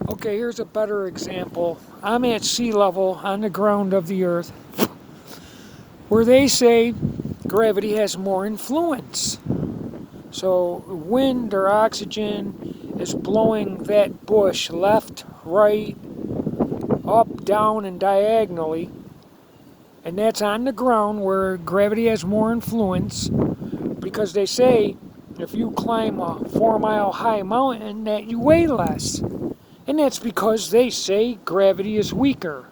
Okay, here's a better example. I'm at sea level on the ground of the Earth, where they say gravity has more influence. So, wind or oxygen is blowing that bush left, right, up, down, and diagonally. And that's on the ground where gravity has more influence because they say if you climb a 4 mile high mountain that you weigh less. And that's because they say gravity is weaker.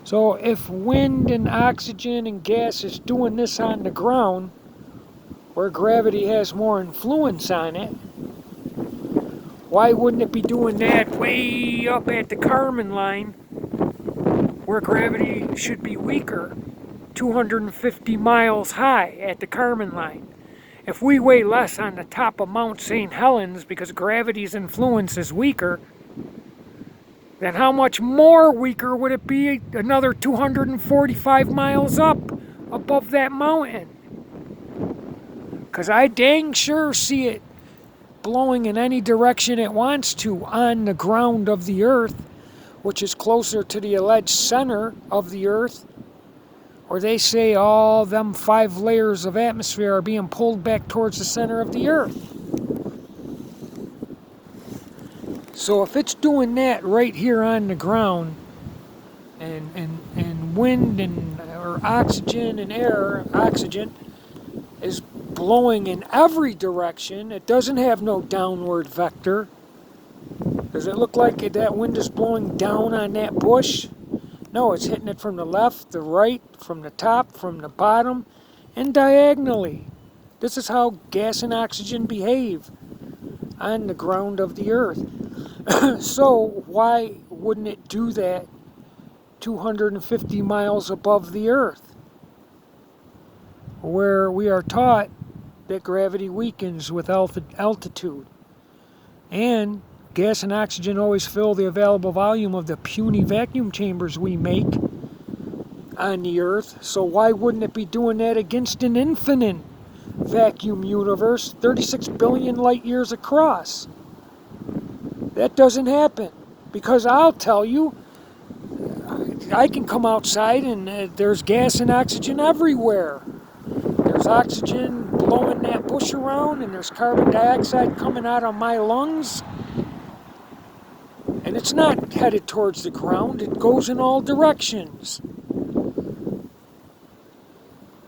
So if wind and oxygen and gas is doing this on the ground, where gravity has more influence on it, why wouldn't it be doing that way up at the Kármán line, where gravity should be weaker, 250 miles high at the Kármán line? If we weigh less on the top of Mount St. Helens because gravity's influence is weaker, then how much more weaker would it be another 245 miles up above that mountain? Because I dang sure see it blowing in any direction it wants to on the ground of the Earth, which is closer to the alleged center of the Earth, where they say all them 5 layers of atmosphere are being pulled back towards the center of the Earth. So if it's doing that right here on the ground, and wind and or oxygen and air, oxygen is blowing in every direction, it doesn't have no downward vector. Does it look like that wind is blowing down on that bush? No, it's hitting it from the left, the right, from the top, from the bottom, and diagonally. This is how gas and oxygen behave on the ground of the Earth. So why wouldn't it do that 250 miles above the Earth, where we are taught that gravity weakens with altitude? And gas and oxygen always fill the available volume of the puny vacuum chambers we make on the Earth. So why wouldn't it be doing that against an infinite vacuum universe 36 billion light years across? That doesn't happen, because I'll tell you, I can come outside and there's gas and oxygen everywhere. There's oxygen blowing that bush around, and there's carbon dioxide coming out of my lungs. And it's not headed towards the ground, it goes in all directions.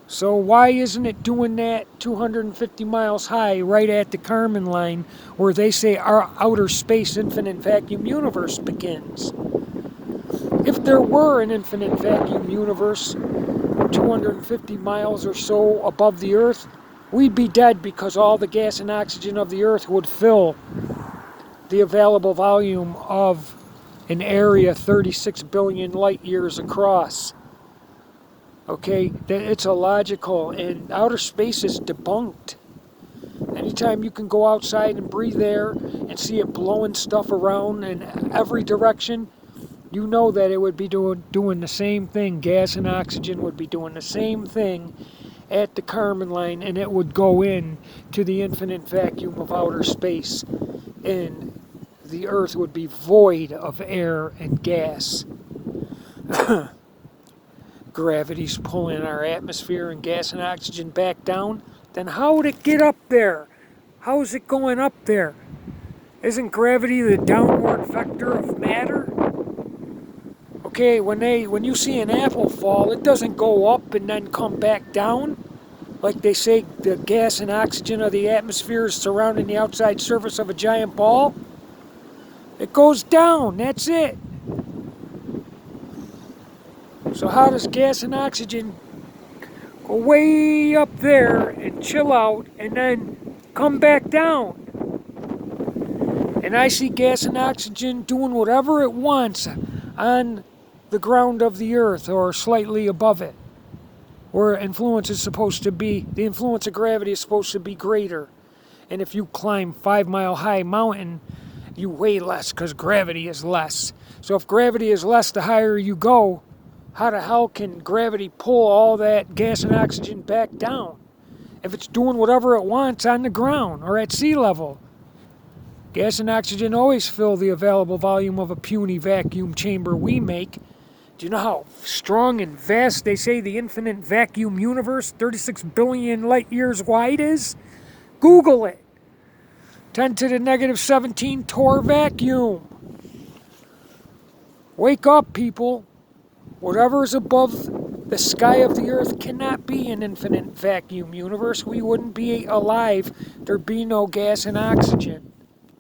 So why isn't it doing that 250 miles high right at the Kármán line, where they say our outer space infinite vacuum universe begins? If there were an infinite vacuum universe 250 miles or so above the Earth, we'd be dead, because all the gas and oxygen of the Earth would fill the available volume of an area 36 billion light years across. Okay, it's illogical, and outer space is debunked. Anytime you can go outside and breathe air and see it blowing stuff around in every direction, you know that it would be doing the same thing. Gas and oxygen would be doing the same thing at the Kármán line, and it would go in to the infinite vacuum of outer space, and the Earth would be void of air and gas. Gravity's pulling our atmosphere and gas and oxygen back down. Then how would it get up there? How is it going up there? Isn't gravity the downward vector of matter? Okay, when you see an apple fall, it doesn't go up and then come back down. Like they say, the gas and oxygen of the atmosphere is surrounding the outside surface of a giant ball. It goes down, that's it. So how does gas and oxygen go way up there and chill out and then come back down? And I see gas and oxygen doing whatever it wants on the ground of the Earth or slightly above it, where influence is supposed to be, the influence of gravity is supposed to be greater. And if you climb 5 mile high mountain, you weigh less because gravity is less. So if gravity is less the higher you go, how the hell can gravity pull all that gas and oxygen back down if it's doing whatever it wants on the ground or at sea level? Gas and oxygen always fill the available volume of a puny vacuum chamber we make. Do you know how strong and vast they say the infinite vacuum universe, 36 billion light years wide, is? Google it. 10 to the negative 17 torr vacuum. Wake up, people. Whatever is above the sky of the earth cannot be an infinite vacuum universe. We wouldn't be alive. There'd be no gas and oxygen.